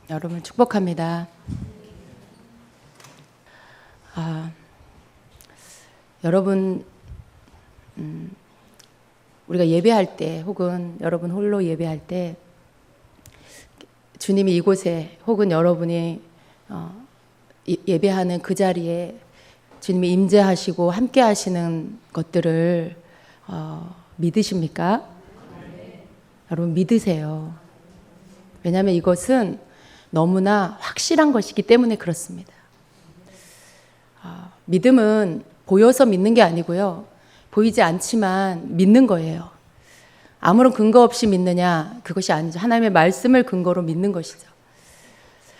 여러분 축복합니다. 여러분 우리가 예배할 때 혹은 여러분 홀로 예배할 때 주님이 이곳에 혹은 여러분이 예배하는 그 자리에 주님이 임재하시고 함께 하시는 것들을 믿으십니까? 여러분 믿으세요. 왜냐하면 이것은 너무나 확실한 것이기 때문에 그렇습니다. 믿음은 보여서 믿는 게 아니고요. 보이지 않지만 믿는 거예요. 아무런 근거 없이 믿느냐? 그것이 아니죠. 하나님의 말씀을 근거로 믿는 것이죠.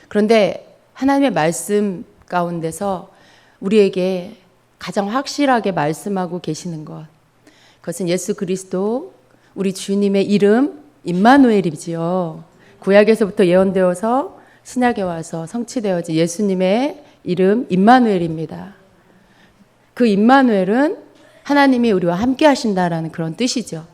그런데 하나님의 말씀 가운데서 우리에게 가장 확실하게 말씀하고 계시는 것, 그것은 예수 그리스도 우리 주님의 이름 임마누엘이지요. 구약에서부터 예언되어서 신약에 와서 성취되어진 예수님의 이름 임마누엘입니다. 그 임마누엘은 하나님이 우리와 함께 하신다라는 그런 뜻이죠.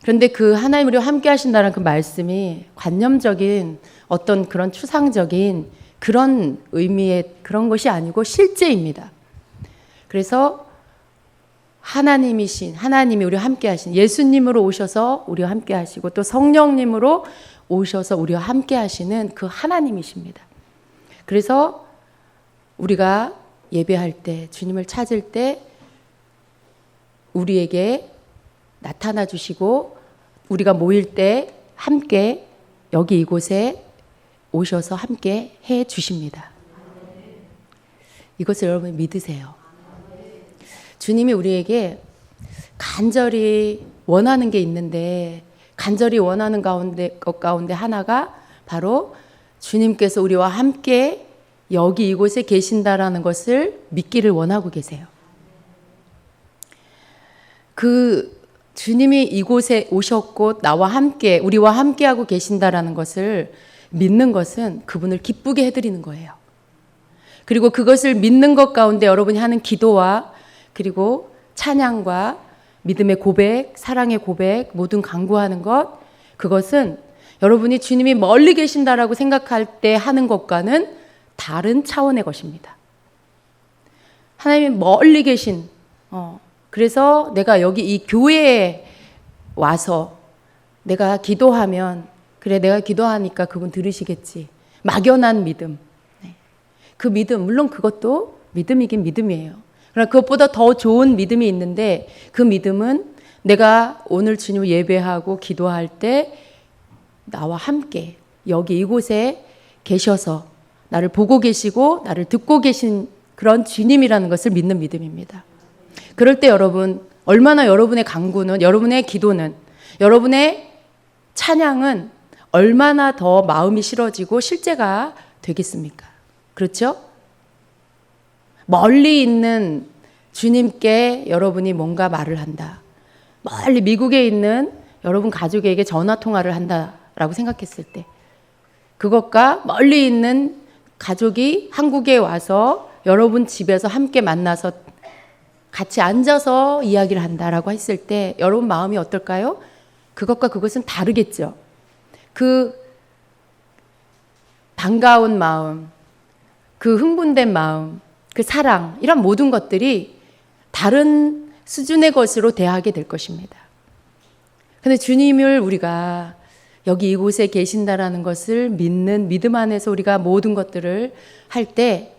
그런데 그 하나님 우리와 함께 하신다는 그 말씀이 관념적인 어떤 그런 추상적인 그런 의미의 그런 것이 아니고 실제입니다. 그래서 하나님이 우리와 함께 하신 예수님으로 오셔서 우리와 함께 하시고 또 성령님으로 오셔서 우리와 함께 하시는 그 하나님이십니다. 그래서 우리가 예배할 때 주님을 찾을 때 우리에게 나타나 주시고 우리가 모일 때 함께 여기 이곳에 오셔서 함께 해 주십니다. 이것을 여러분 믿으세요. 주님이 우리에게 간절히 원하는 게 있는데 간절히 원하는 것 가운데 하나가 바로 주님께서 우리와 함께 여기 이곳에 계신다라는 것을 믿기를 원하고 계세요. 그 주님이 이곳에 오셨고 나와 함께 우리와 함께하고 계신다라는 것을 믿는 것은 그분을 기쁘게 해드리는 거예요. 그리고 그것을 믿는 것 가운데 여러분이 하는 기도와 그리고 찬양과 믿음의 고백, 사랑의 고백, 모든 간구하는 것, 그것은 여러분이 주님이 멀리 계신다라고 생각할 때 하는 것과는 다른 차원의 것입니다. 하나님이 멀리 계신, 그래서 내가 여기 이 교회에 와서 내가 기도하면 그래 내가 기도하니까 그분 들으시겠지. 막연한 믿음. 그 믿음, 물론 그것도 믿음이긴 믿음이에요. 그러나 그것보다 더 좋은 믿음이 있는데 그 믿음은 내가 오늘 주님 예배하고 기도할 때 나와 함께 여기 이곳에 계셔서 나를 보고 계시고 나를 듣고 계신 그런 주님이라는 것을 믿는 믿음입니다. 그럴 때 여러분 얼마나 여러분의 간구는 여러분의 기도는 여러분의 찬양은 얼마나 더 마음이 실어지고 실제가 되겠습니까? 그렇죠? 멀리 있는 주님께 여러분이 뭔가 말을 한다. 멀리 미국에 있는 여러분 가족에게 전화 통화를 한다라고 생각했을 때 그것과 멀리 있는 가족이 한국에 와서 여러분 집에서 함께 만나서 같이 앉아서 이야기를 한다라고 했을 때 여러분 마음이 어떨까요? 그것과 그것은 다르겠죠. 그 반가운 마음, 그 흥분된 마음, 그 사랑, 이런 모든 것들이 다른 수준의 것으로 대하게 될 것입니다. 그런데 주님을 우리가 여기 이곳에 계신다라는 것을 믿는 믿음 안에서 우리가 모든 것들을 할 때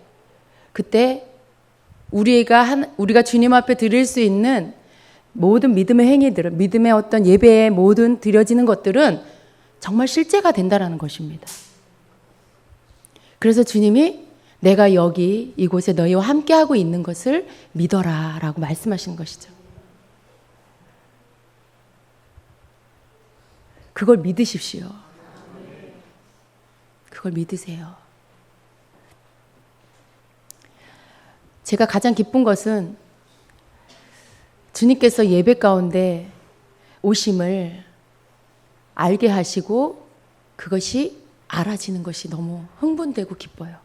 그때 우리가 주님 앞에 드릴 수 있는 모든 믿음의 행위들은 믿음의 어떤 예배의 모든 드려지는 것들은 정말 실제가 된다라는 것입니다. 그래서 주님이 내가 여기 이곳에 너희와 함께하고 있는 것을 믿어라 라고 말씀하시는 것이죠. 그걸 믿으십시오. 그걸 믿으세요. 제가 가장 기쁜 것은 주님께서 예배 가운데 오심을 알게 하시고 그것이 알아지는 것이 너무 흥분되고 기뻐요.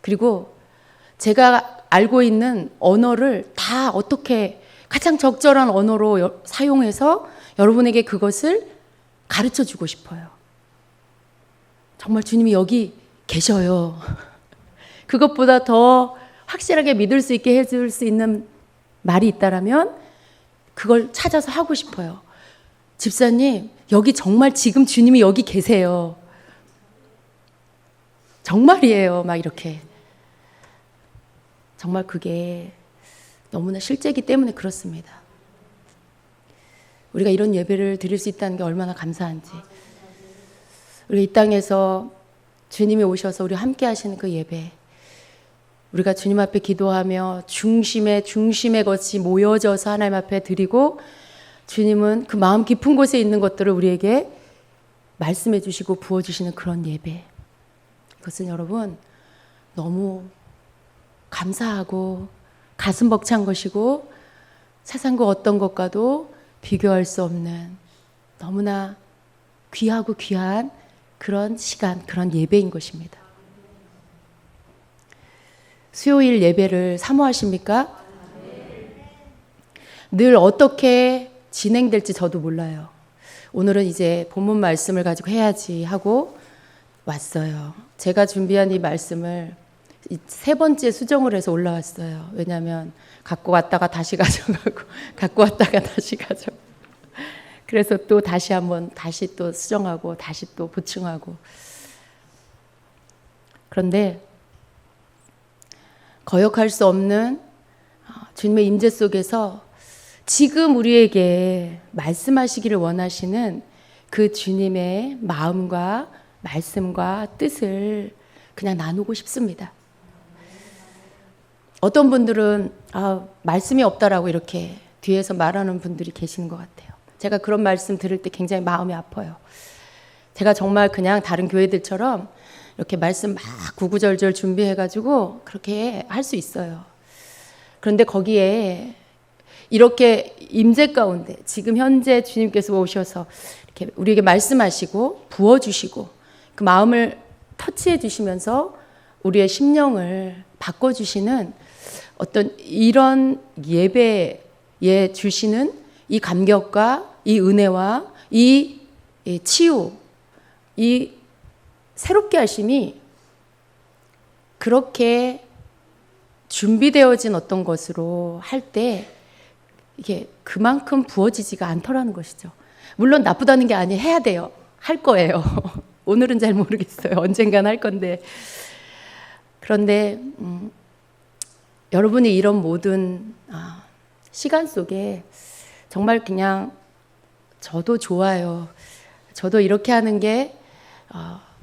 그리고 제가 알고 있는 언어를 다 어떻게 가장 적절한 언어로 사용해서 여러분에게 그것을 가르쳐 주고 싶어요. 정말 주님이 여기 계셔요. 그것보다 더 확실하게 믿을 수 있게 해줄 수 있는 말이 있다라면 그걸 찾아서 하고 싶어요. 집사님, 여기 정말 지금 주님이 여기 계세요. 정말이에요. 막 이렇게. 정말 그게 너무나 실제이기 때문에 그렇습니다. 우리가 이런 예배를 드릴 수 있다는 게 얼마나 감사한지. 우리가 이 땅에서 주님이 오셔서 우리와 함께 하시는 그 예배, 우리가 주님 앞에 기도하며 중심의 것이 모여져서 하나님 앞에 드리고, 주님은 그 마음 깊은 곳에 있는 것들을 우리에게 말씀해 주시고 부어주시는 그런 예배. 그것은 여러분 너무 감사하고 가슴 벅찬 것이고 세상 그 어떤 것과도 비교할 수 없는 너무나 귀하고 귀한 그런 시간, 그런 예배인 것입니다. 수요일 예배를 사모하십니까? 늘 어떻게 진행될지 저도 몰라요. 오늘은 이제 본문 말씀을 가지고 해야지 하고 왔어요. 제가 준비한 이 말씀을 세 번째 수정을 해서 올라왔어요. 왜냐하면 갖고 왔다가 다시 가져가고 갖고 왔다가 다시 가져가고 그래서 또 다시 한번 다시 또 수정하고 다시 또 보충하고. 그런데 거역할 수 없는 주님의 임재 속에서 지금 우리에게 말씀하시기를 원하시는 그 주님의 마음과 말씀과 뜻을 그냥 나누고 싶습니다. 어떤 분들은 말씀이 없다라고 이렇게 뒤에서 말하는 분들이 계시는 것 같아요. 제가 그런 말씀 들을 때 굉장히 마음이 아파요. 제가 정말 그냥 다른 교회들처럼 이렇게 말씀 막 구구절절 준비해가지고 그렇게 할 수 있어요. 그런데 거기에 이렇게 임재 가운데 지금 현재 주님께서 오셔서 이렇게 우리에게 말씀하시고 부어주시고 그 마음을 터치해 주시면서 우리의 심령을 바꿔주시는 어떤 이런 예배에 주시는 이 감격과 이 은혜와 이 치유, 이 새롭게 하심이 그렇게 준비되어진 어떤 것으로 할 때 이게 그만큼 부어지지가 않더라는 것이죠. 물론 나쁘다는 게 아니에요. 해야 돼요. 할 거예요. 오늘은 잘 모르겠어요. 언젠간 할 건데. 그런데 여러분이 이런 모든 시간 속에 정말 그냥 저도 좋아요. 저도 이렇게 하는 게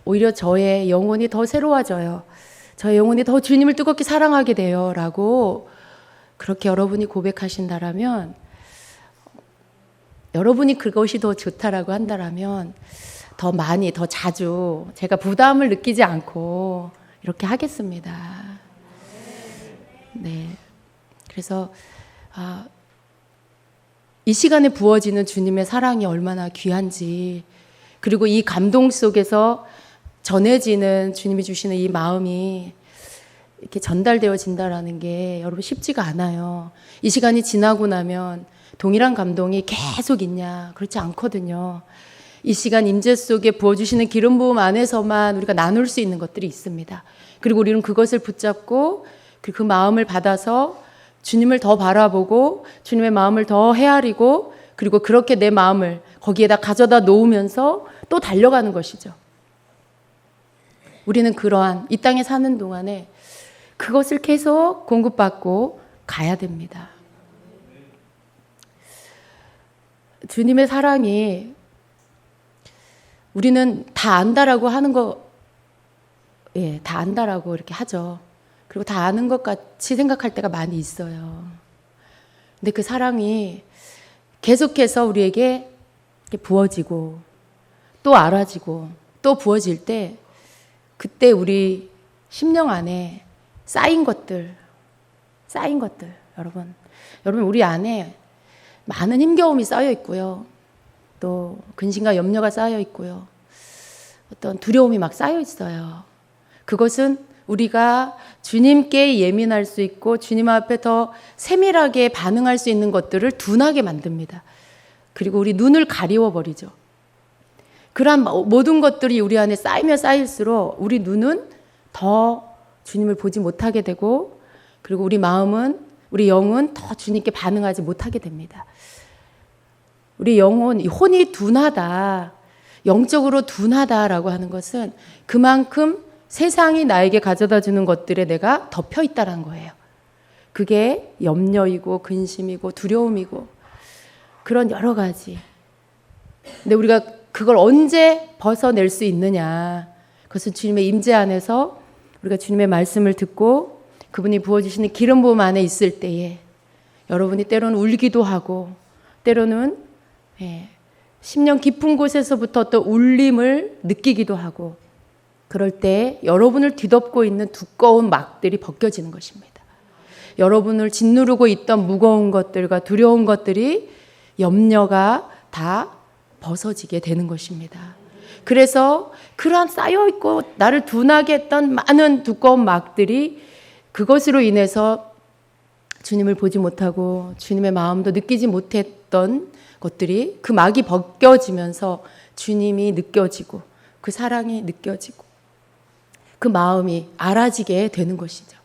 오히려 저의 영혼이 더 새로워져요. 저의 영혼이 더 주님을 뜨겁게 사랑하게 돼요. 라고 그렇게 여러분이 고백하신다라면, 여러분이 그것이 더 좋다라고 한다라면 더 많이, 더 자주 제가 부담을 느끼지 않고 이렇게 하겠습니다. 네. 그래서 이 시간에 부어지는 주님의 사랑이 얼마나 귀한지, 그리고 이 감동 속에서 전해지는 주님이 주시는 이 마음이 이렇게 전달되어진다라는 게 여러분 쉽지가 않아요. 이 시간이 지나고 나면 동일한 감동이 계속 있냐? 그렇지 않거든요. 이 시간 임재 속에 부어주시는 기름 부음 안에서만 우리가 나눌 수 있는 것들이 있습니다. 그리고 우리는 그것을 붙잡고 그 마음을 받아서 주님을 더 바라보고 주님의 마음을 더 헤아리고, 그리고 그렇게 내 마음을 거기에다 가져다 놓으면서 또 달려가는 것이죠. 우리는 그러한 이 땅에 사는 동안에 그것을 계속 공급받고 가야 됩니다. 주님의 사랑이 우리는 다 안다라고 하는 거, 다 안다라고 이렇게 하죠. 그리고 다 아는 것 같이 생각할 때가 많이 있어요. 근데 그 사랑이 계속해서 우리에게 부어지고 또 알아지고 또 부어질 때, 그때 우리 심령 안에 쌓인 것들, 여러분 우리 안에 많은 힘겨움이 쌓여 있고요. 또 근심과 염려가 쌓여 있고요. 어떤 두려움이 막 쌓여 있어요. 그것은 우리가 주님께 예민할 수 있고 주님 앞에 더 세밀하게 반응할 수 있는 것들을 둔하게 만듭니다. 그리고 우리 눈을 가리워 버리죠. 그러한 모든 것들이 우리 안에 쌓이면 쌓일수록 우리 눈은 더 주님을 보지 못하게 되고, 그리고 우리 마음은, 우리 영은 더 주님께 반응하지 못하게 됩니다. 우리 영혼, 혼이 둔하다, 영적으로 둔하다라고 하는 것은 그만큼 세상이 나에게 가져다 주는 것들에 내가 덮여 있다는 거예요. 그게 염려이고 근심이고 두려움이고 그런 여러 가지. 근데 우리가 그걸 언제 벗어낼 수 있느냐? 그것은 주님의 임재 안에서 우리가 주님의 말씀을 듣고 그분이 부어주시는 기름 부음 안에 있을 때에 여러분이 때로는 울기도 하고 때로는 심령 깊은 곳에서부터 어떤 울림을 느끼기도 하고, 그럴 때 여러분을 뒤덮고 있는 두꺼운 막들이 벗겨지는 것입니다. 여러분을 짓누르고 있던 무거운 것들과 두려운 것들이, 염려가 다 벗어지게 되는 것입니다. 그래서 그러한 쌓여있고 나를 둔하게 했던 많은 두꺼운 막들이, 그것으로 인해서 주님을 보지 못하고 주님의 마음도 느끼지 못했던 것들이, 그 막이 벗겨지면서 주님이 느껴지고 그 사랑이 느껴지고 그 마음이 알아지게 되는 것이죠.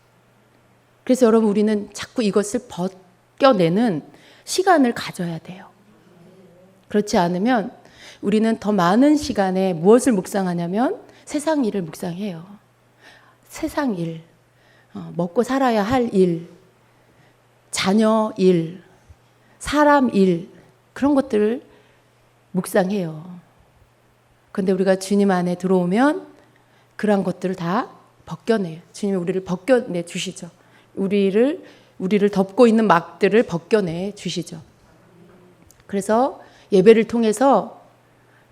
그래서 여러분, 우리는 자꾸 이것을 벗겨내는 시간을 가져야 돼요. 그렇지 않으면 우리는 더 많은 시간에 무엇을 묵상하냐면 세상 일을 묵상해요. 세상 일, 먹고 살아야 할 일, 자녀 일, 사람 일, 그런 것들을 묵상해요. 그런데 우리가 주님 안에 들어오면 그러한 것들을 다 벗겨내요. 주님이 우리를 벗겨내 주시죠. 우리를 덮고 있는 막들을 벗겨내 주시죠. 그래서 예배를 통해서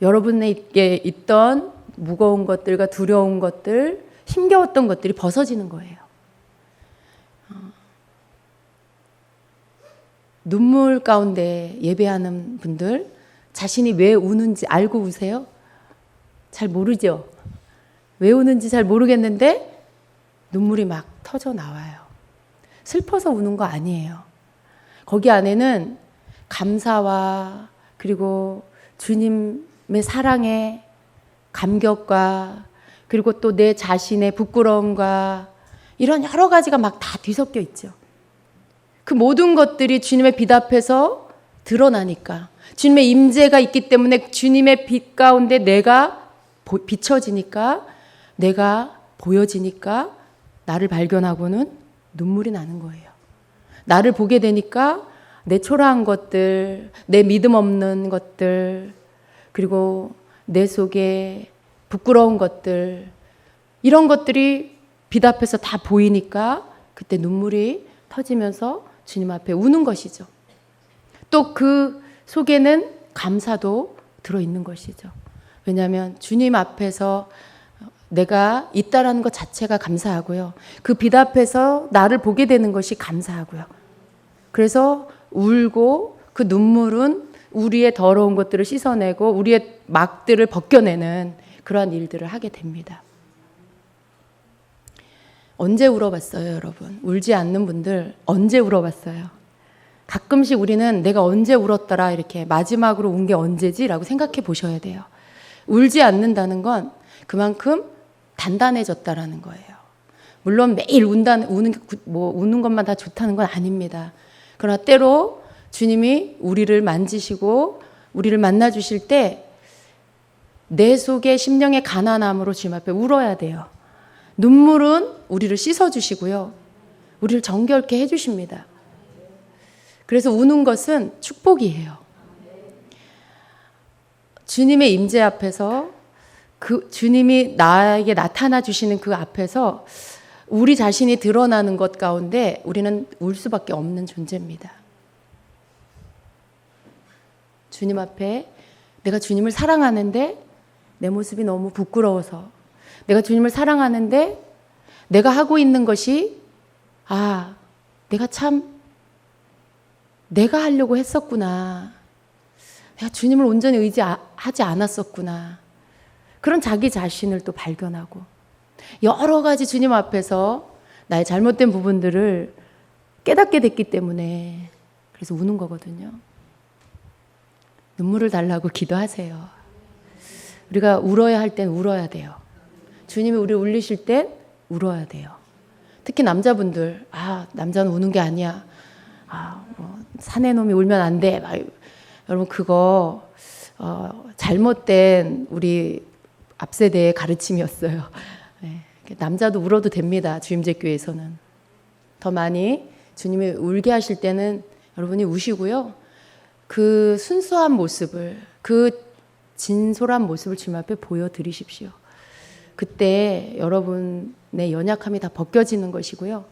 여러분에게 있던 무거운 것들과 두려운 것들, 힘겨웠던 것들이 벗어지는 거예요. 눈물 가운데 예배하는 분들, 자신이 왜 우는지 알고 우세요? 잘 모르죠? 왜 우는지 잘 모르겠는데 눈물이 막 터져 나와요. 슬퍼서 우는 거 아니에요. 거기 안에는 감사와 그리고 주님의 사랑의 감격과 그리고 또 내 자신의 부끄러움과 이런 여러 가지가 막 다 뒤섞여 있죠. 그 모든 것들이 주님의 빛 앞에서 드러나니까, 주님의 임재가 있기 때문에 주님의 빛 가운데 내가 비춰지니까, 내가 보여지니까 나를 발견하고는 눈물이 나는 거예요. 나를 보게 되니까 내 초라한 것들, 내 믿음 없는 것들, 그리고 내 속에 부끄러운 것들, 이런 것들이 빛 앞에서 다 보이니까 그때 눈물이 터지면서 주님 앞에 우는 것이죠. 또 그 속에는 감사도 들어있는 것이죠. 왜냐하면 주님 앞에서 내가 있다라는 것 자체가 감사하고요. 그 빛 앞에서 나를 보게 되는 것이 감사하고요. 그래서 울고 그 눈물은 우리의 더러운 것들을 씻어내고 우리의 막들을 벗겨내는 그러한 일들을 하게 됩니다. 언제 울어봤어요, 여러분? 울지 않는 분들 언제 울어봤어요? 가끔씩 우리는 내가 언제 울었더라, 이렇게 마지막으로 운 게 언제지라고 생각해 보셔야 돼요. 울지 않는다는 건 그만큼 단단해졌다라는 거예요. 물론 매일 우는 것만 다 좋다는 건 아닙니다. 그러나 때로 주님이 우리를 만지시고 우리를 만나 주실 때 내 속에 심령의 가난함으로 주님 앞에 울어야 돼요. 눈물은 우리를 씻어주시고요. 우리를 정결케 해주십니다. 그래서 우는 것은 축복이에요. 주님의 임재 앞에서, 그 주님이 나에게 나타나 주시는 그 앞에서 우리 자신이 드러나는 것 가운데 우리는 울 수밖에 없는 존재입니다. 주님 앞에 내가 주님을 사랑하는데 내 모습이 너무 부끄러워서, 내가 주님을 사랑하는데 내가 하고 있는 것이 내가 하려고 했었구나. 내가 주님을 온전히 의지하지 않았었구나. 그런 자기 자신을 또 발견하고 여러 가지 주님 앞에서 나의 잘못된 부분들을 깨닫게 됐기 때문에 그래서 우는 거거든요. 눈물을 달라고 기도하세요. 우리가 울어야 할 땐 울어야 돼요. 주님이 우리를 울리실 땐 울어야 돼요. 특히 남자분들, 남자는 우는 게 아니야. 사내 놈이 울면 안 돼. 여러분 그거 잘못된 우리 앞세대의 가르침이었어요. 네. 남자도 울어도 됩니다. 주임제 교회에서는. 더 많이 주님이 울게 하실 때는 여러분이 우시고요. 그 순수한 모습을, 그 진솔한 모습을 주님 앞에 보여드리십시오. 그때 여러분의 연약함이 다 벗겨지는 것이고요.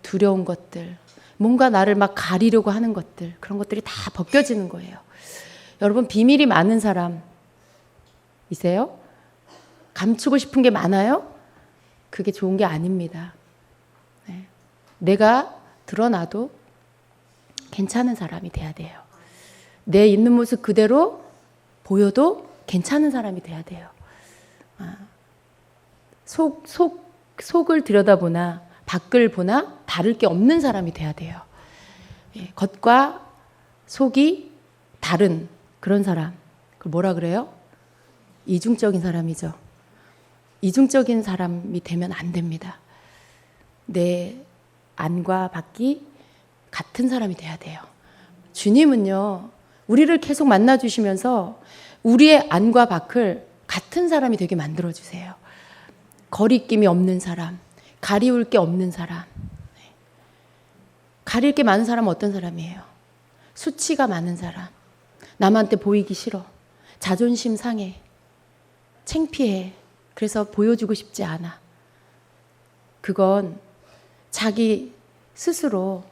두려운 것들, 뭔가 나를 막 가리려고 하는 것들, 그런 것들이 다 벗겨지는 거예요. 여러분 비밀이 많은 사람이세요? 감추고 싶은 게 많아요? 그게 좋은 게 아닙니다. 네. 내가 드러나도 괜찮은 사람이 돼야 돼요. 내 있는 모습 그대로 보여도 괜찮은 사람이 돼야 돼요. 속을 들여다보나 밖을 보나 다를 게 없는 사람이 돼야 돼요. 겉과 속이 다른 그런 사람. 그걸 뭐라 그래요? 이중적인 사람이죠. 이중적인 사람이 되면 안 됩니다. 내 안과 밖이 같은 사람이 돼야 돼요. 주님은요, 우리를 계속 만나주시면서 우리의 안과 밖을 같은 사람이 되게 만들어주세요. 거리낌이 없는 사람, 가리울 게 없는 사람. 가릴 게 많은 사람은 어떤 사람이에요? 수치가 많은 사람. 남한테 보이기 싫어. 자존심 상해. 창피해. 그래서 보여주고 싶지 않아. 그건 자기 스스로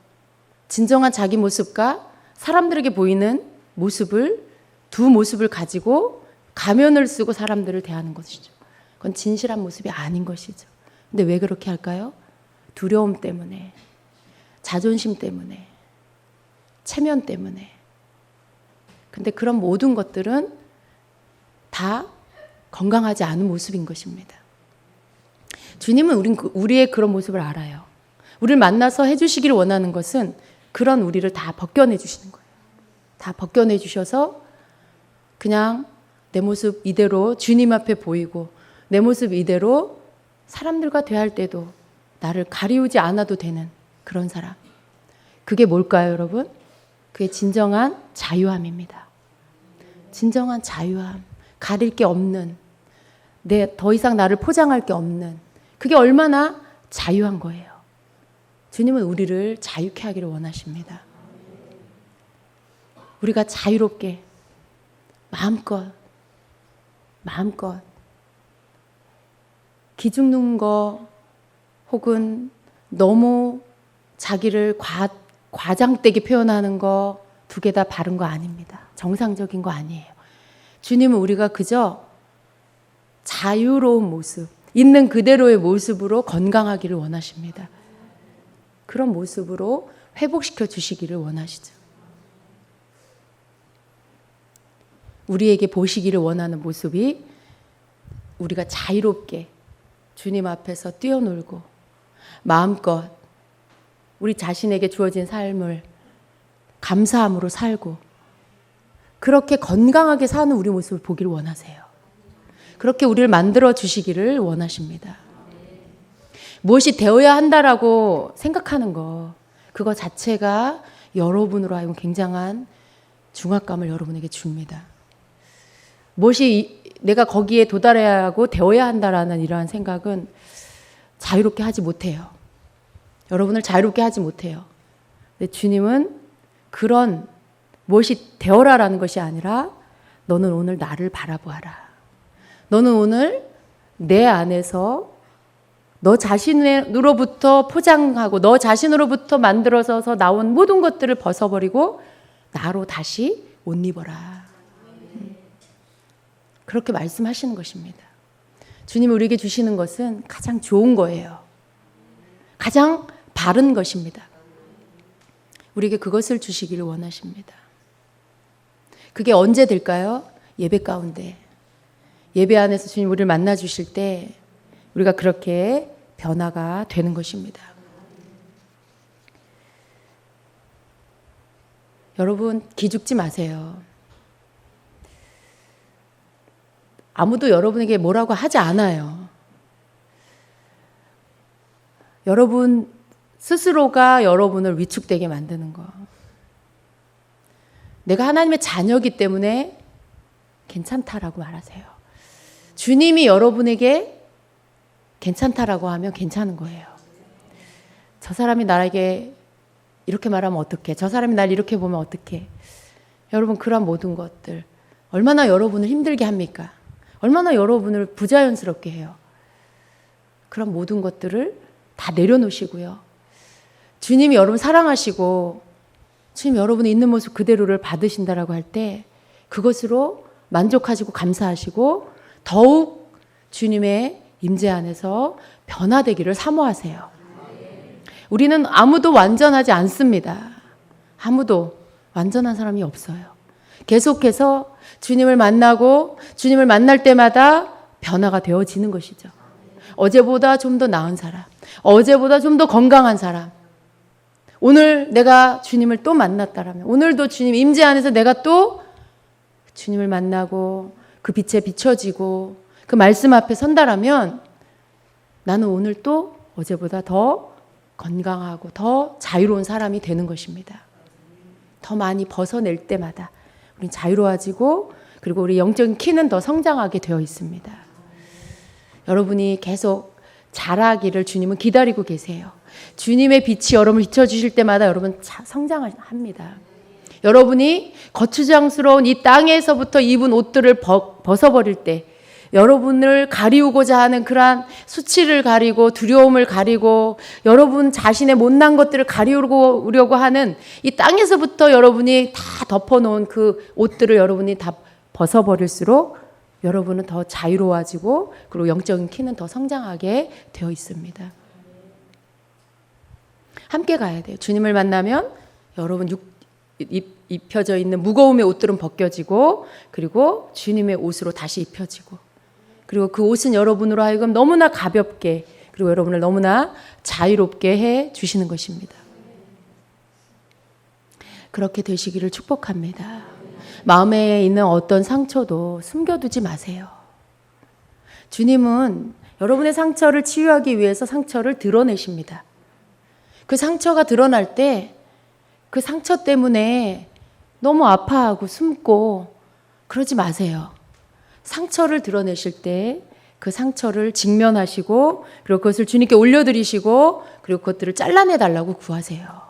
진정한 자기 모습과 사람들에게 보이는 모습을, 두 모습을 가지고 가면을 쓰고 사람들을 대하는 것이죠. 그건 진실한 모습이 아닌 것이죠. 근데 왜 그렇게 할까요? 두려움 때문에, 자존심 때문에, 체면 때문에. 근데 그런 모든 것들은 다 건강하지 않은 모습인 것입니다. 주님은 우리의 그런 모습을 알아요. 우리를 만나서 해주시기를 원하는 것은 그런 우리를 다 벗겨내 주시는 거예요. 다 벗겨내 주셔서 그냥 내 모습 이대로 주님 앞에 보이고 내 모습 이대로 사람들과 대할 때도 나를 가리우지 않아도 되는 그런 사람. 그게 뭘까요, 여러분? 그게 진정한 자유함입니다. 진정한 자유함. 가릴 게 없는, 더 이상 나를 포장할 게 없는, 그게 얼마나 자유한 거예요. 주님은 우리를 자유케 하기를 원하십니다. 우리가 자유롭게 마음껏 기죽는 거 혹은 너무 자기를 과장되게 표현하는 거 두 개 다 바른 거 아닙니다. 정상적인 거 아니에요. 주님은 우리가 그저 자유로운 모습, 있는 그대로의 모습으로 건강하기를 원하십니다. 그런 모습으로 회복시켜 주시기를 원하시죠. 우리에게 보시기를 원하는 모습이 우리가 자유롭게 주님 앞에서 뛰어놀고 마음껏 우리 자신에게 주어진 삶을 감사함으로 살고 그렇게 건강하게 사는 우리 모습을 보기를 원하세요. 그렇게 우리를 만들어 주시기를 원하십니다. 무엇이 되어야 한다라고 생각하는 거, 그거 자체가 여러분으로 하여금 굉장한 중압감을 여러분에게 줍니다. 무엇이 내가 거기에 도달해야 하고 되어야 한다라는 이러한 생각은 자유롭게 하지 못해요. 여러분을 자유롭게 하지 못해요. 근데 주님은 그런 무엇이 되어라라는 것이 아니라 너는 오늘 나를 바라보아라. 너는 오늘 내 안에서 너 자신으로부터 포장하고 너 자신으로부터 만들어서 나온 모든 것들을 벗어버리고 나로 다시 옷 입어라. 그렇게 말씀하시는 것입니다. 주님이 우리에게 주시는 것은 가장 좋은 거예요. 가장 바른 것입니다. 우리에게 그것을 주시기를 원하십니다. 그게 언제 될까요? 예배 가운데. 예배 안에서 주님 우리를 만나 주실 때 우리가 그렇게 변화가 되는 것입니다. 여러분 기죽지 마세요. 아무도 여러분에게 뭐라고 하지 않아요. 여러분 스스로가 여러분을 위축되게 만드는 거. 내가 하나님의 자녀이기 때문에 괜찮다라고 말하세요. 주님이 여러분에게 괜찮다라고 하면 괜찮은 거예요. 저 사람이 나에게 이렇게 말하면 어떡해? 저 사람이 날 이렇게 보면 어떡해? 여러분, 그런 모든 것들 얼마나 여러분을 힘들게 합니까? 얼마나 여러분을 부자연스럽게 해요. 그런 모든 것들을 다 내려놓으시고요. 주님이 여러분 사랑하시고 주님 여러분이 있는 모습 그대로를 받으신다라고 할 때 그것으로 만족하시고 감사하시고 더욱 주님의 임재 안에서 변화되기를 사모하세요. 우리는 아무도 완전하지 않습니다. 아무도 완전한 사람이 없어요. 계속해서 주님을 만나고 주님을 만날 때마다 변화가 되어지는 것이죠. 어제보다 좀 더 나은 사람, 어제보다 좀 더 건강한 사람, 오늘 내가 주님을 또 만났다라면, 오늘도 주님 임재 안에서 내가 또 주님을 만나고 그 빛에 비춰지고 그 말씀 앞에 선다라면 나는 오늘 또 어제보다 더 건강하고 더 자유로운 사람이 되는 것입니다. 더 많이 벗어낼 때마다 우리는 자유로워지고 그리고 우리 영적인 키는 더 성장하게 되어 있습니다. 여러분이 계속 자라기를 주님은 기다리고 계세요. 주님의 빛이 여러분을 비춰주실 때마다 여러분 성장합니다. 여러분이 거추장스러운 이 땅에서부터 입은 옷들을 벗어버릴 때 여러분을 가리우고자 하는 그러한 수치를 가리고 두려움을 가리고 여러분 자신의 못난 것들을 가리우려고 하는 이 땅에서부터 여러분이 다 덮어놓은 그 옷들을 여러분이 다 벗어버릴수록 여러분은 더 자유로워지고 그리고 영적인 키는 더 성장하게 되어 있습니다. 함께 가야 돼요. 주님을 만나면 여러분 입혀져 있는 무거움의 옷들은 벗겨지고 그리고 주님의 옷으로 다시 입혀지고 그리고 그 옷은 여러분으로 하여금 너무나 가볍게 그리고 여러분을 너무나 자유롭게 해 주시는 것입니다. 그렇게 되시기를 축복합니다. 마음에 있는 어떤 상처도 숨겨두지 마세요. 주님은 여러분의 상처를 치유하기 위해서 상처를 드러내십니다. 그 상처가 드러날 때 그 상처 때문에 너무 아파하고 숨고 그러지 마세요. 상처를 드러내실 때 그 상처를 직면하시고 그리고 그것을 주님께 올려드리시고 그리고 그것들을 잘라내달라고 구하세요.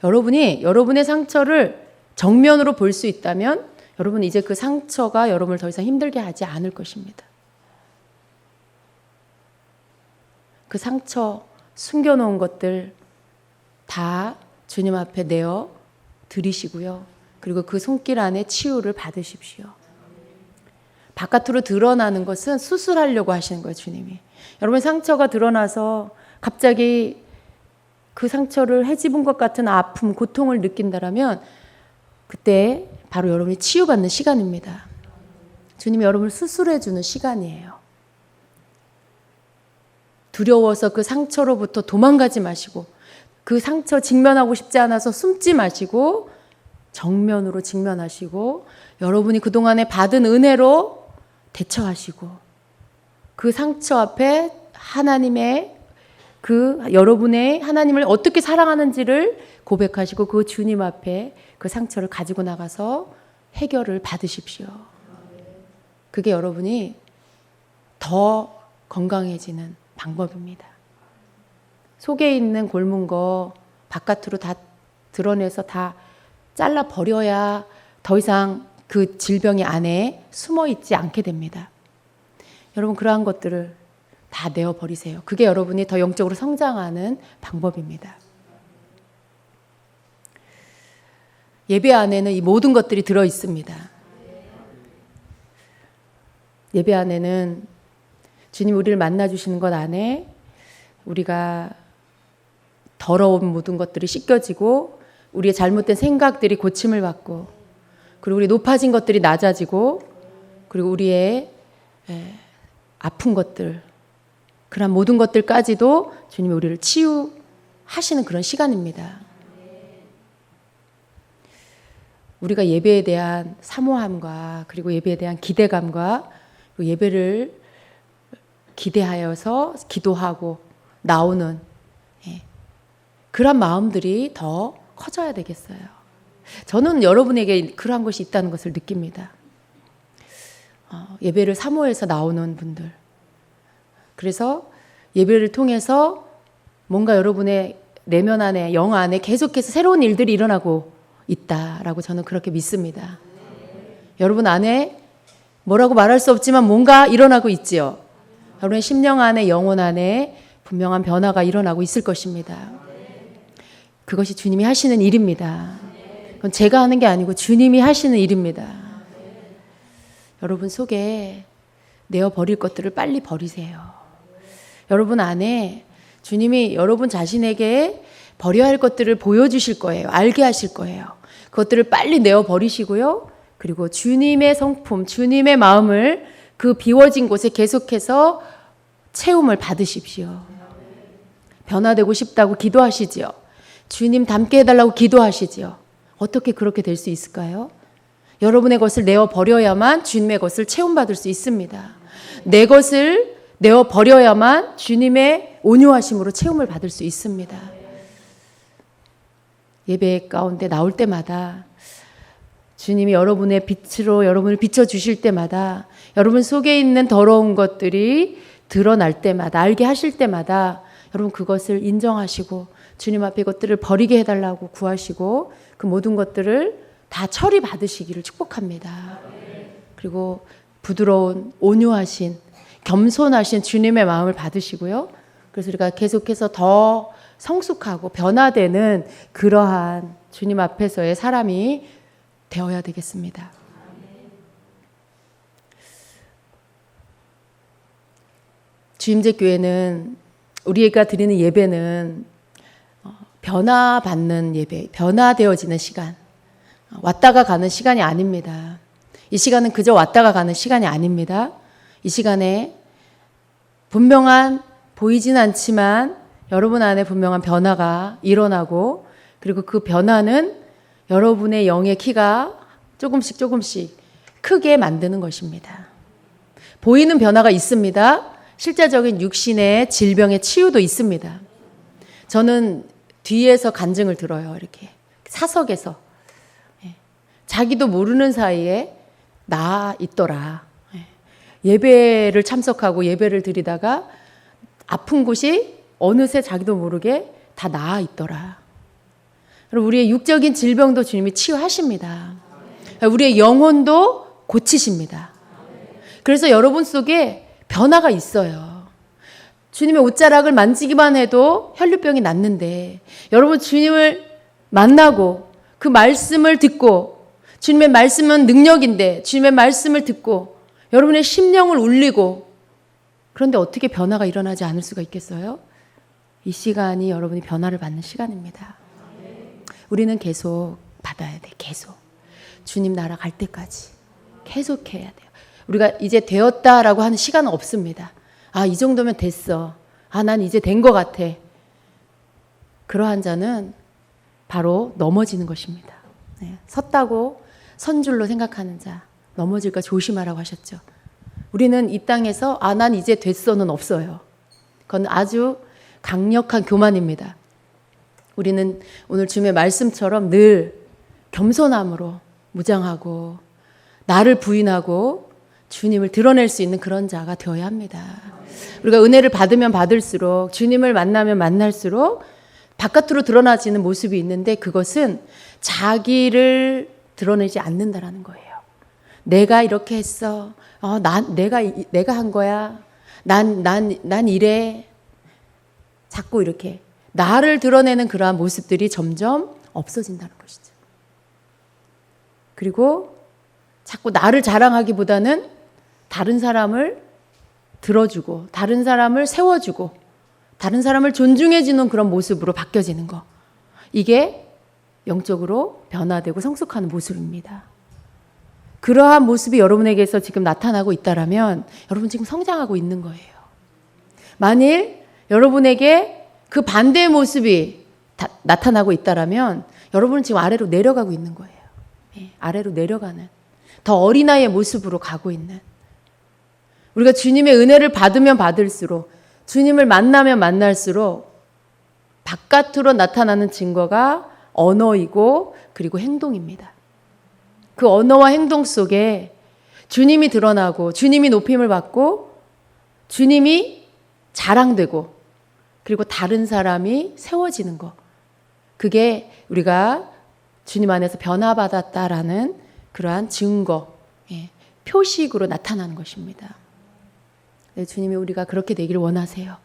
여러분이 여러분의 상처를 정면으로 볼 수 있다면 여러분 이제 그 상처가 여러분을 더 이상 힘들게 하지 않을 것입니다. 그 상처 숨겨놓은 것들 다 주님 앞에 내어 드리시고요. 그리고 그 손길 안에 치유를 받으십시오. 바깥으로 드러나는 것은 수술하려고 하시는 거예요, 주님이. 여러분 상처가 드러나서 갑자기 그 상처를 헤집은 것 같은 아픔, 고통을 느낀다라면 그때 바로 여러분이 치유받는 시간입니다. 주님이 여러분을 수술해 주는 시간이에요. 두려워서 그 상처로부터 도망가지 마시고 그 상처 직면하고 싶지 않아서 숨지 마시고 정면으로 직면하시고 여러분이 그동안에 받은 은혜로 대처하시고 그 상처 앞에 하나님의 여러분의 하나님을 어떻게 사랑하는지를 고백하시고 그 주님 앞에 그 상처를 가지고 나가서 해결을 받으십시오. 그게 여러분이 더 건강해지는 방법입니다. 속에 있는 골문 거 바깥으로 다 드러내서 다 잘라 버려야 더 이상 그 질병이 안에 숨어 있지 않게 됩니다. 여러분 그러한 것들을 다 내어버리세요. 그게 여러분이 더 영적으로 성장하는 방법입니다. 예배 안에는 이 모든 것들이 들어 있습니다. 예배 안에는 주님 우리를 만나주시는 것 안에 우리가 더러운 모든 것들이 씻겨지고 우리의 잘못된 생각들이 고침을 받고 그리고 우리 높아진 것들이 낮아지고 그리고 우리의 아픈 것들 그런 모든 것들까지도 주님이 우리를 치유하시는 그런 시간입니다. 우리가 예배에 대한 사모함과 그리고 예배에 대한 기대감과 예배를 기대하여서 기도하고 나오는 그런 마음들이 더 커져야 되겠어요. 저는 여러분에게 그러한 것이 있다는 것을 느낍니다. 예배를 사모해서 나오는 분들. 그래서 예배를 통해서 뭔가 여러분의 내면 안에, 영 안에 계속해서 새로운 일들이 일어나고 있다라고 저는 그렇게 믿습니다. 여러분 안에 뭐라고 말할 수 없지만 뭔가 일어나고 있지요. 여러분의 심령 안에, 영혼 안에 분명한 변화가 일어나고 있을 것입니다. 그것이 주님이 하시는 일입니다. 그건 제가 하는 게 아니고 주님이 하시는 일입니다. 여러분 속에 내어버릴 것들을 빨리 버리세요. 여러분 안에 주님이 여러분 자신에게 버려야 할 것들을 보여주실 거예요. 알게 하실 거예요. 그것들을 빨리 내어버리시고요. 그리고 주님의 성품, 주님의 마음을 그 비워진 곳에 계속해서 채움을 받으십시오. 변화되고 싶다고 기도하시지요. 주님 닮게 해달라고 기도하시지요. 어떻게 그렇게 될 수 있을까요? 여러분의 것을 내어버려야만 주님의 것을 채움받을 수 있습니다. 내 것을 내어버려야만 주님의 온유하심으로 채움을 받을 수 있습니다. 예배 가운데 나올 때마다 주님이 여러분의 빛으로 여러분을 비춰주실 때마다 여러분 속에 있는 더러운 것들이 드러날 때마다 알게 하실 때마다 여러분 그것을 인정하시고 주님 앞에 것들을 버리게 해달라고 구하시고 그 모든 것들을 다 처리 받으시기를 축복합니다. 그리고 부드러운 온유하신 겸손하신 주님의 마음을 받으시고요. 그래서 우리가 계속해서 더 성숙하고 변화되는 그러한 주님 앞에서의 사람이 되어야 되겠습니다. 주임제교회는 우리가 드리는 예배는 변화받는 예배, 변화되어지는 시간, 왔다가 가는 시간이 아닙니다. 이 시간은 그저 왔다가 가는 시간이 아닙니다. 이 시간에 분명한 보이진 않지만 여러분 안에 분명한 변화가 일어나고 그리고 그 변화는 여러분의 영의 키가 조금씩 크게 만드는 것입니다. 보이는 변화가 있습니다. 실제적인 육신의 질병의 치유도 있습니다. 저는 뒤에서 간증을 들어요. 이렇게 사석에서 자기도 모르는 사이에 나 있더라. 예배를 참석하고 예배를 드리다가 아픈 곳이 어느새 자기도 모르게 다 나아 있더라. 우리의 육적인 질병도 주님이 치유하십니다. 우리의 영혼도 고치십니다. 그래서 여러분 속에 변화가 있어요. 주님의 옷자락을 만지기만 해도 혈류병이 낫는데 여러분 주님을 만나고 그 말씀을 듣고 주님의 말씀은 능력인데 주님의 말씀을 듣고 여러분의 심령을 울리고 그런데 어떻게 변화가 일어나지 않을 수가 있겠어요? 이 시간이 여러분이 변화를 받는 시간입니다. 우리는 계속 받아야 돼. 계속. 주님 나라 갈 때까지 계속 해야 돼요. 우리가 이제 되었다라고 하는 시간은 없습니다. 아, 이 정도면 됐어. 아, 난 이제 된 것 같아. 그러한 자는 바로 넘어지는 것입니다. 네. 섰다고 선줄로 생각하는 자 넘어질까 조심하라고 하셨죠. 우리는 이 땅에서 아, 난 이제 됐어는 없어요. 그건 아주 강력한 교만입니다. 우리는 오늘 주님의 말씀처럼 늘 겸손함으로 무장하고 나를 부인하고 주님을 드러낼 수 있는 그런 자가 되어야 합니다. 우리가 은혜를 받으면 받을수록 주님을 만나면 만날수록 바깥으로 드러나지는 모습이 있는데 그것은 자기를 드러내지 않는다라는 거예요. 내가 이렇게 했어. 내가 한 거야. 난 이래. 자꾸 이렇게 나를 드러내는 그러한 모습들이 점점 없어진다는 것이죠. 그리고 자꾸 나를 자랑하기보다는 다른 사람을 들어주고 다른 사람을 세워주고 다른 사람을 존중해주는 그런 모습으로 바뀌어지는 거. 이게 영적으로 변화되고 성숙하는 모습입니다. 그러한 모습이 여러분에게서 지금 나타나고 있다라면 여러분 지금 성장하고 있는 거예요. 만일 여러분에게 그 반대의 모습이 나타나고 있다라면 여러분은 지금 아래로 내려가고 있는 거예요. 아래로 내려가는, 더 어린아이의 모습으로 가고 있는, 우리가 주님의 은혜를 받으면 받을수록, 주님을 만나면 만날수록 바깥으로 나타나는 증거가 언어이고 그리고 행동입니다. 그 언어와 행동 속에 주님이 드러나고 주님이 높임을 받고 주님이 자랑되고 그리고 다른 사람이 세워지는 것, 그게 우리가 주님 안에서 변화받았다라는 그러한 증거, 표식으로 나타나는 것입니다. 주님이 우리가 그렇게 되기를 원하세요.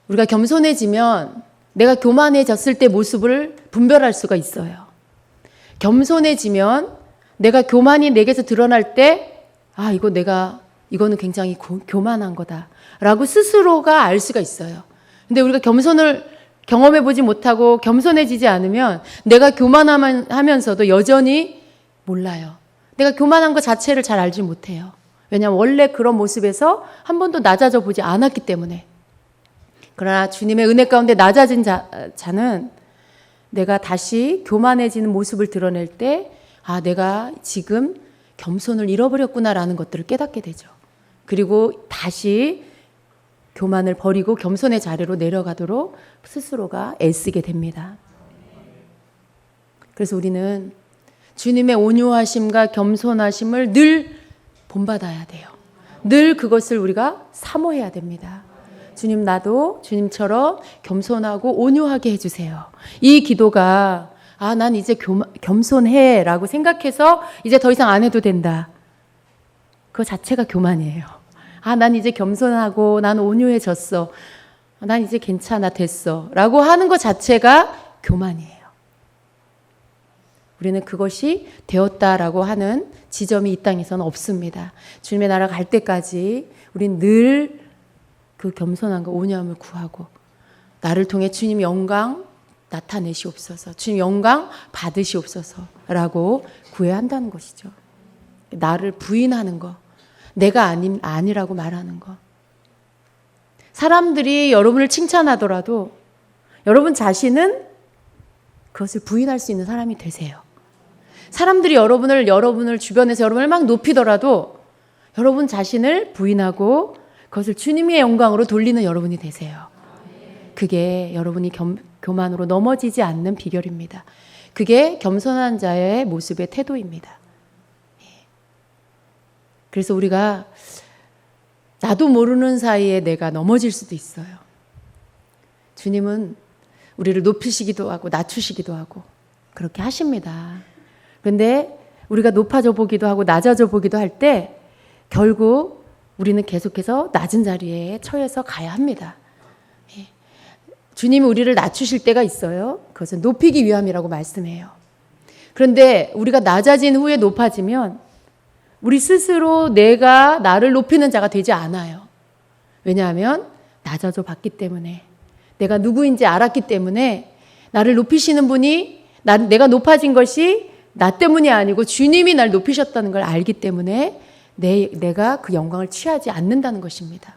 우리가 겸손해지면 내가 교만해졌을 때 모습을 분별할 수가 있어요. 겸손해지면 내가 교만이 내게서 드러날 때, 이거는 굉장히 교만한 거다라고 스스로가 알 수가 있어요. 근데 우리가 겸손을 경험해보지 못하고 겸손해지지 않으면 내가 교만하면서도 여전히 몰라요. 내가 교만한 것 자체를 잘 알지 못해요. 왜냐하면 원래 그런 모습에서 한 번도 낮아져 보지 않았기 때문에. 그러나 주님의 은혜 가운데 낮아진 자는 내가 다시 교만해지는 모습을 드러낼 때, 내가 지금 겸손을 잃어버렸구나라는 것들을 깨닫게 되죠. 그리고 다시 교만을 버리고 겸손의 자리로 내려가도록 스스로가 애쓰게 됩니다. 그래서 우리는 주님의 온유하심과 겸손하심을 늘 본받아야 돼요. 늘 그것을 우리가 사모해야 됩니다. 주님, 나도 주님처럼 겸손하고 온유하게 해주세요. 이 기도가 난 이제 겸손해 라고 생각해서 이제 더 이상 안 해도 된다, 그거 자체가 교만이에요. 난 이제 겸손하고 난 온유해졌어, 난 이제 괜찮아 됐어 라고 하는 것 자체가 교만이에요. 우리는 그것이 되었다라고 하는 지점이 이 땅에서는 없습니다. 주님의 나라 갈 때까지 우리는 늘 그 겸손함과 온유함을 구하고, 나를 통해 주님 영광 나타내시옵소서, 주님 영광 받으시옵소서라고 구해야 한다는 것이죠. 나를 부인하는 것, 내가 아니라고 말하는 것. 사람들이 여러분을 칭찬하더라도 여러분 자신은 그것을 부인할 수 있는 사람이 되세요. 사람들이 여러분을 주변에서 여러분을 막 높이더라도 여러분 자신을 부인하고 그것을 주님의 영광으로 돌리는 여러분이 되세요. 그게 여러분이 교만으로 넘어지지 않는 비결입니다. 그게 겸손한 자의 모습의 태도입니다. 그래서 우리가 나도 모르는 사이에 내가 넘어질 수도 있어요. 주님은 우리를 높이시기도 하고 낮추시기도 하고 그렇게 하십니다. 그런데 우리가 높아져 보기도 하고 낮아져 보기도 할 때 결국 우리는 계속해서 낮은 자리에 처해서 가야 합니다. 주님이 우리를 낮추실 때가 있어요. 그것은 높이기 위함이라고 말씀해요. 그런데 우리가 낮아진 후에 높아지면 우리 스스로 내가 나를 높이는 자가 되지 않아요. 왜냐하면 낮아져 봤기 때문에, 내가 누구인지 알았기 때문에, 나를 높이시는 분이 내가 높아진 것이 나 때문이 아니고 주님이 날 높이셨다는 걸 알기 때문에 내가 그 영광을 취하지 않는다는 것입니다.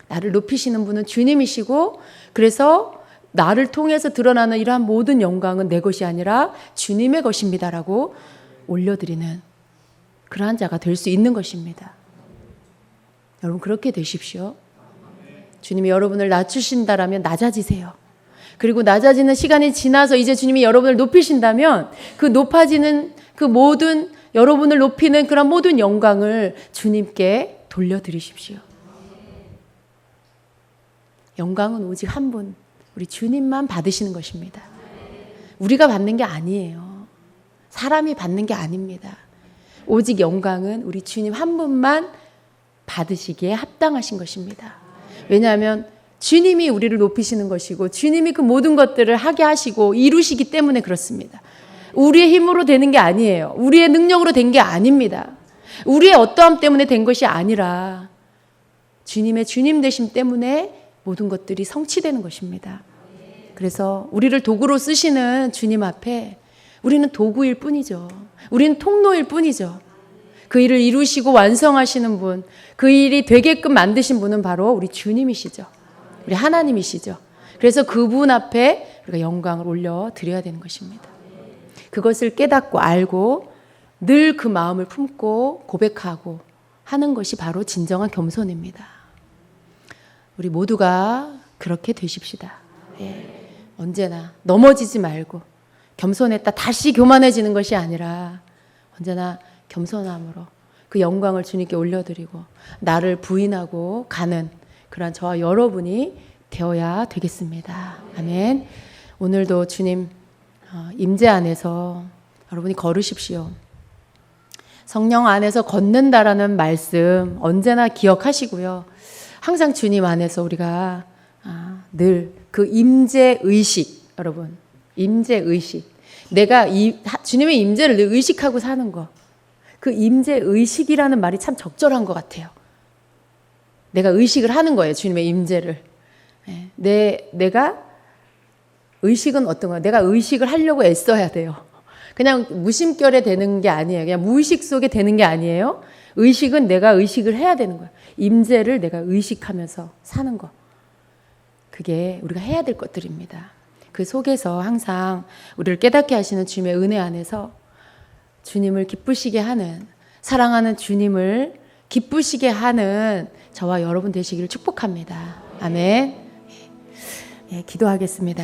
나를 높이시는 분은 주님이시고, 그래서 나를 통해서 드러나는 이러한 모든 영광은 내 것이 아니라 주님의 것입니다라고 올려드리는 그러한 자가 될 수 있는 것입니다. 여러분 그렇게 되십시오. 주님이 여러분을 낮추신다라면 낮아지세요. 그리고 낮아지는 시간이 지나서 이제 주님이 여러분을 높이신다면 그 높아지는 그 모든 여러분을 높이는 그런 모든 영광을 주님께 돌려드리십시오. 영광은 오직 한 분, 우리 주님만 받으시는 것입니다. 우리가 받는 게 아니에요. 사람이 받는 게 아닙니다. 오직 영광은 우리 주님 한 분만 받으시기에 합당하신 것입니다. 왜냐하면 주님이 우리를 높이시는 것이고 주님이 그 모든 것들을 하게 하시고 이루시기 때문에 그렇습니다. 우리의 힘으로 되는 게 아니에요. 우리의 능력으로 된 게 아닙니다. 우리의 어떠함 때문에 된 것이 아니라 주님의 주님 되심 때문에 모든 것들이 성취되는 것입니다. 그래서 우리를 도구로 쓰시는 주님 앞에 우리는 도구일 뿐이죠. 우리는 통로일 뿐이죠. 그 일을 이루시고 완성하시는 분, 그 일이 되게끔 만드신 분은 바로 우리 주님이시죠. 우리 하나님이시죠. 그래서 그분 앞에 우리가 영광을 올려드려야 되는 것입니다. 그것을 깨닫고 알고 늘 그 마음을 품고 고백하고 하는 것이 바로 진정한 겸손입니다. 우리 모두가 그렇게 되십시다. 예. 언제나 넘어지지 말고 겸손했다 다시 교만해지는 것이 아니라 언제나 겸손함으로 그 영광을 주님께 올려드리고 나를 부인하고 가는 그러한 저와 여러분이 되어야 되겠습니다. 아멘. 오늘도 주님 임재 안에서 여러분이 걸으십시오. 성령 안에서 걷는다라는 말씀 언제나 기억하시고요. 항상 주님 안에서 우리가 늘 그 임재 의식, 여러분, 임재 의식. 내가 주님의 임재를 늘 의식하고 사는 거. 그 임재 의식이라는 말이 참 적절한 것 같아요. 내가 의식을 하는 거예요, 주님의 임재를. 내가 의식은 어떤 거예요? 내가 의식을 하려고 애써야 돼요. 그냥 무심결에 되는 게 아니에요. 그냥 무의식 속에 되는 게 아니에요. 의식은 내가 의식을 해야 되는 거예요. 임재를 내가 의식하면서 사는 거. 그게 우리가 해야 될 것들입니다. 그 속에서 항상 우리를 깨닫게 하시는 주님의 은혜 안에서 주님을 기쁘시게 하는, 사랑하는 주님을 기쁘시게 하는 저와 여러분 되시기를 축복합니다. 아멘. 예, 기도하겠습니다.